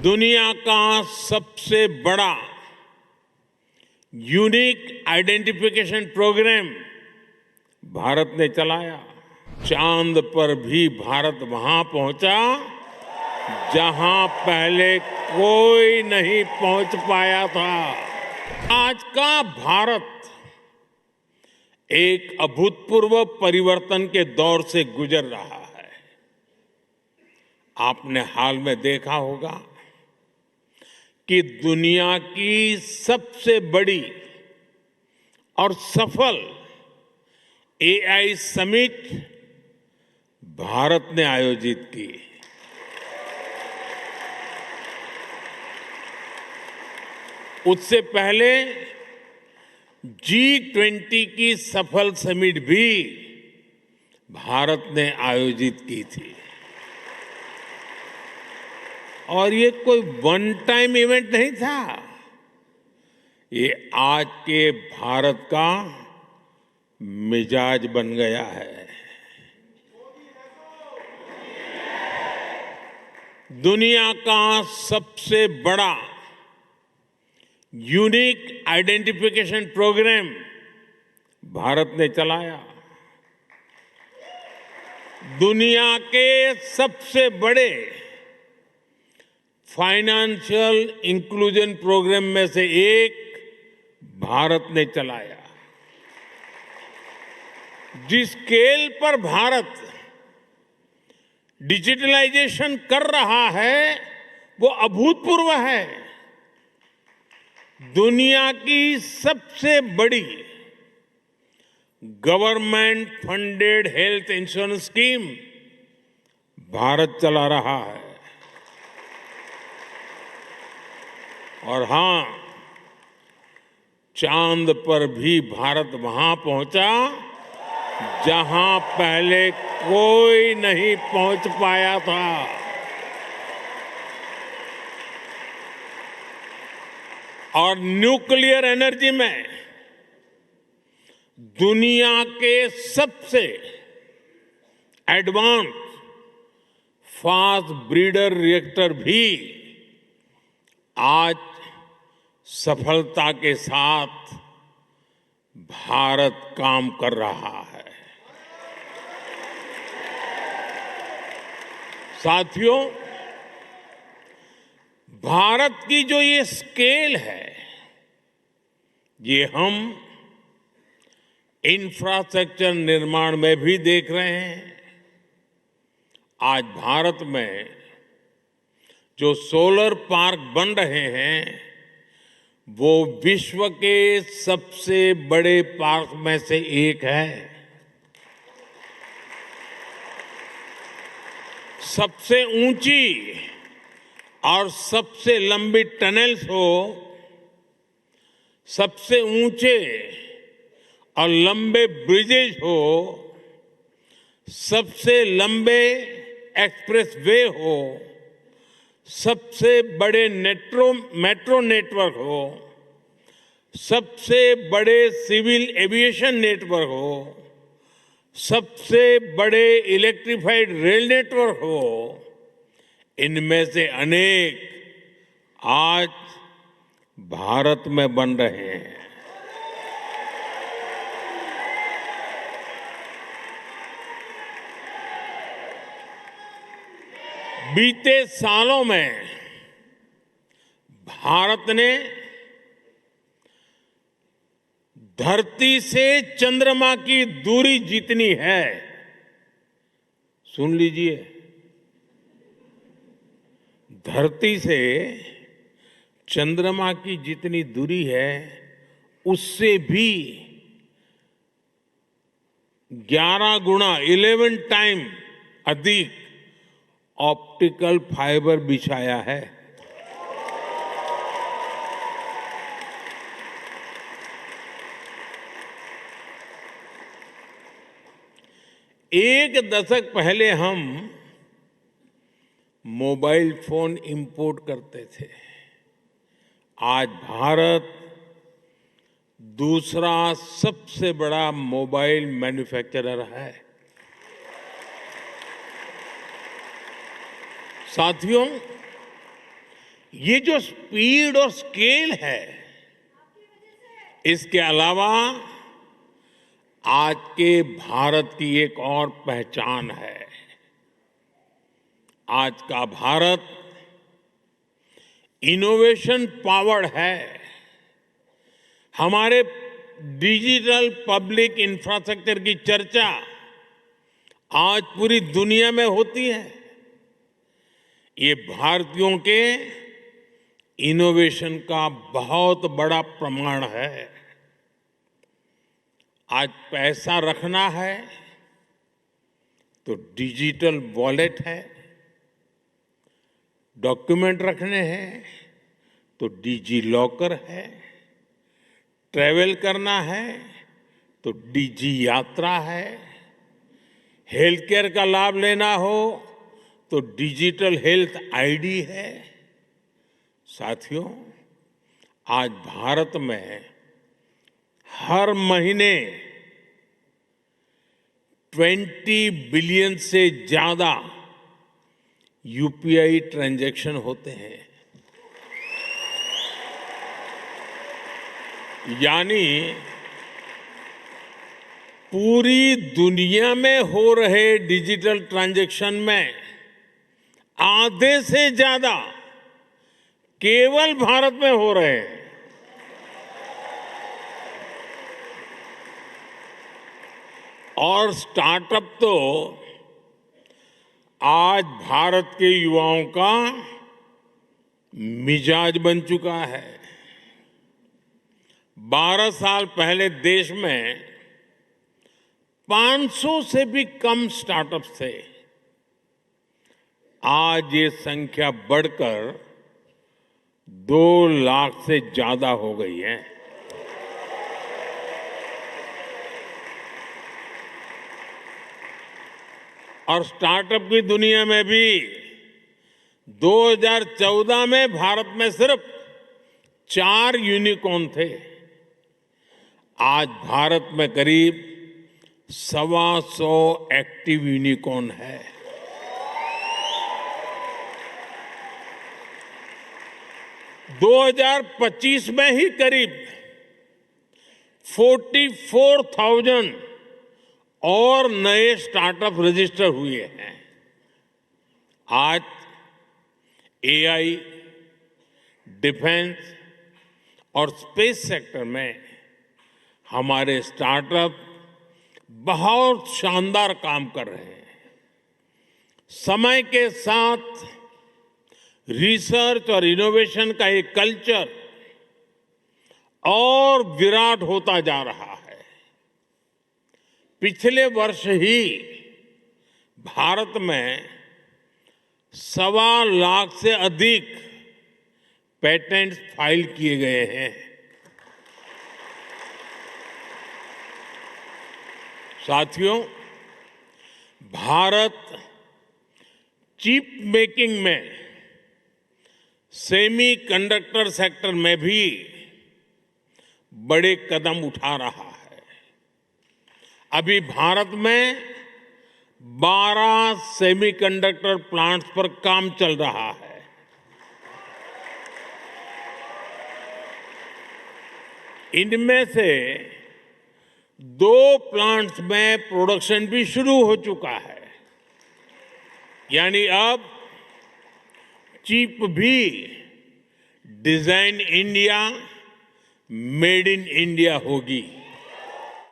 दुनिया का सबसे बड़ा यूनिक आइडेंटिफिकेशन प्रोग्राम भारत ने चलाया। चांद पर भी भारत वहां पहुंचा जहां पहले कोई नहीं पहुंच पाया था। आज का भारत एक अभूतपूर्व परिवर्तन के दौर से गुजर रहा है। आपने हाल में देखा होगा कि दुनिया की सबसे बड़ी और सफल एआई समिट भारत ने आयोजित की। उससे पहले G20 की सफल समिट भी भारत ने आयोजित की थी। और ये कोई वन टाइम इवेंट नहीं था, ये आज के भारत का मिजाज बन गया है। दुनिया का सबसे बड़ा यूनिक आइडेंटिफिकेशन प्रोग्राम भारत ने चलाया। दुनिया के सबसे बड़े फाइनेंशियल इंक्लूजन प्रोग्राम में से एक भारत ने चलाया। जिस स्केल पर भारत डिजिटलाइजेशन कर रहा है वो अभूतपूर्व है। दुनिया की सबसे बड़ी government funded health insurance scheme Bharat चला रहा है। और हां, चांद पर भी भारत वहां पहुंचा जहां पहले कोई नहीं पहुंच पाया था। और न्यूक्लियर एनर्जी में दुनिया के सबसे एडवांस फास्ट ब्रीडर रिएक्टर भी आज सफलता के साथ भारत काम कर रहा है। साथियों, भारत की जो ये स्केल है, ये हम इंफ्रास्ट्रक्चर निर्माण में भी देख रहे हैं। आज भारत में जो सोलर पार्क बन रहे हैं वो विश्व के सबसे बड़े पार्क में से एक है। सबसे ऊंची और सबसे लंबी टनल्स हो, सबसे ऊंचे और लंबे ब्रिजेज हो, सबसे लंबे एक्सप्रेस वे हो, सबसे बड़े मेट्रो नेटवर्क हो, सबसे बड़े सिविल एविएशन नेटवर्क हो, सबसे बड़े इलेक्ट्रिफाइड रेल नेटवर्क हो, इनमें से अनेक आज भारत में बन रहे हैं। बीते सालों में भारत ने धरती से चंद्रमा की दूरी जितनी है, सुन लीजिए, धरती से चंद्रमा की जितनी दूरी है उससे भी 11 गुना 11 टाइम अधिक ऑप्टिकल फाइबर बिछाया है। एक दशक पहले हम मोबाइल फोन इंपोर्ट करते थे। आज भारत दूसरा सबसे बड़ा मोबाइल मैन्युफैक्चरर है। साथियों, ये जो स्पीड और स्केल है, इसके अलावा आज के भारत की एक और पहचान है। आज का भारत इनोवेशन पावर्ड है। हमारे डिजिटल पब्लिक इंफ्रास्ट्रक्चर की चर्चा आज पूरी दुनिया में होती है। ये भारतीयों के इनोवेशन का बहुत बड़ा प्रमाण है। आज पैसा रखना है तो डिजिटल वॉलेट है, डॉक्यूमेंट रखने हैं तो डिजी लॉकर है, ट्रैवल करना है तो डिजी यात्रा है, हेल्थ केयर का लाभ लेना हो तो डिजिटल हेल्थ आईडी है। साथियों, आज भारत में हर महीने 20 बिलियन से ज्यादा यूपीआई ट्रांजैक्शन होते हैं। यानी पूरी दुनिया में हो रहे डिजिटल ट्रांजैक्शन में आधे से ज्यादा केवल भारत में हो रहे हैं। और स्टार्टअप तो आज भारत के युवाओं का मिजाज बन चुका है। 12 साल पहले देश में 500 से भी कम स्टार्टअप्स थे। आज ये संख्या बढ़कर 2 लाख से ज्यादा हो गई है। और स्टार्टअप की दुनिया में भी 2014 में भारत में सिर्फ 4 यूनिकॉर्न थे। आज भारत में करीब 125 एक्टिव यूनिकॉर्न है। दो 2025 में ही करीब 44,000 और नए स्टार्टअप रजिस्टर हुए हैं। आज एआई, डिफेंस और स्पेस सेक्टर में हमारे स्टार्टअप बहुत शानदार काम कर रहे हैं। समय के साथ रिसर्च और इनोवेशन का एक कल्चर और विराट होता जा रहा है। पिछले वर्ष ही भारत में 1.25 लाख से अधिक पेटेंट फाइल किए गए हैं। साथियों, भारत चिप मेकिंग में, सेमी कंडक्टर सेक्टर में भी बड़े कदम उठा रहा है। अभी भारत में 12 सेमीकंडक्टर प्लांट्स पर काम चल रहा है। इनमें से 2 प्लांट्स में प्रोडक्शन भी शुरू हो चुका है। यानी अब चिप भी design India, made in India होगी।